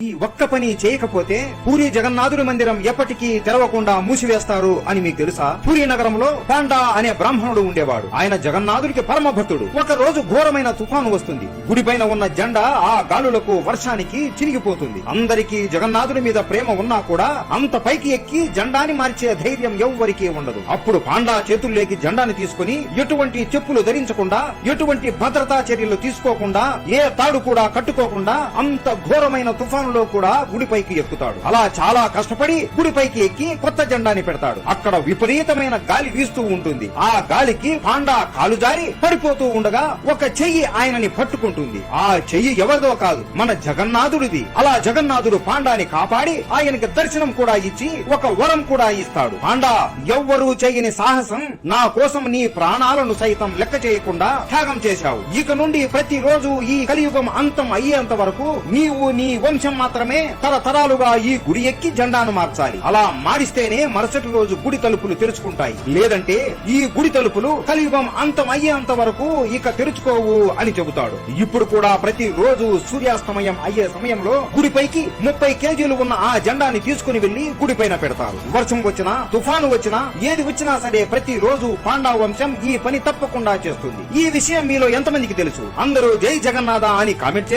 ఈ ఒక్క పని చేయకపోతే పూరి జగన్నాథుడి మందిరం ఎప్పటికీ తెరవకుండా మూసివేస్తారు అని మీకు తెలుసా? పూరి నగరంలో పాండా అనే బ్రాహ్మణుడు ఉండేవాడు. ఆయన జగన్నాథుడికి పరమ భక్తుడు. ఒక రోజు ఘోరమైన తుఫాను వస్తుంది. గుడిపైన ఉన్న జెండా ఆ గాలులకు వర్షానికి చినిగిపోతుంది. అందరికీ జగన్నాథుడి మీద ప్రేమ ఉన్నా కూడా అంత పైకి ఎక్కి జెండాని మార్చే ధైర్యం ఎవ్వరికీ ఉండదు. అప్పుడు పాండా చేతుల్లోకి జెండాని తీసుకుని ఎటువంటి చెప్పులు ధరించకుండా, ఎటువంటి భద్రతా చర్యలు తీసుకోకుండా, ఏ తాడు కూడా కట్టుకోకుండా అంత ఘోరమైన తుఫాను లో కూడా గుడిపైకి ఎక్కుతాడు. అలా చాలా కష్టపడి గుడిపైకి ఎక్కి కొత్త జెండాని పెడతాడు. అక్కడ విపరీతమైన గాలి వీస్తూ ఉంటుంది. ఆ గాలికి పాండా కాలు జారి పడిపోతూ ఉండగా ఒక చెయ్యి ఆయనని పట్టుకుంటుంది. ఆ చెయ్యి ఎవరిదో కాదు, మన జగన్నాథుడిది. అలా జగన్నాథుడు పాండాని కాపాడి ఆయనకి దర్శనం కూడా ఇచ్చి ఒక వరం కూడా ఇస్తాడు. పాండా, ఎవ్వరూ చేయని సాహసం, నా కోసం నీ ప్రాణాలను సైతం లెక్క చేయకుండా త్యాగం చేశావు. ఇక నుండి ప్రతిరోజు ఈ కలియుగం అంతం అయ్యేంత వరకు నీవు నీ వంశం మాత్రమే తరతరాలుగా ఈ గుడి ఎక్కి జెండాను మార్చాలి. అలా మారిస్తేనే మరుసటి రోజు గుడి తలుపులు తెరుచుకుంటాయి. లేదంటే ఈ గుడి తలుపులు కలియుగం అంతం అయ్యేంత వరకు ఇక తెరుచుకోవు అని చెబుతాడు. ఇప్పుడు కూడా ప్రతి రోజు సూర్యాస్తమయం అయ్యే సమయంలో గుడిపైకి 30 కేజీలు ఉన్న ఆ జెండాని తీసుకుని వెళ్లి గుడిపైన పెడతారు. వర్షం వచ్చినా, తుఫాను వచ్చినా, ఏది వచ్చినా సరే ప్రతి రోజు పాండా వంశం ఈ పని తప్పకుండా చేస్తుంది. ఈ విషయం మీలో ఎంతమందికి తెలుసు? అందరూ జై జగన్నాథ అని కామెంట్ చేసి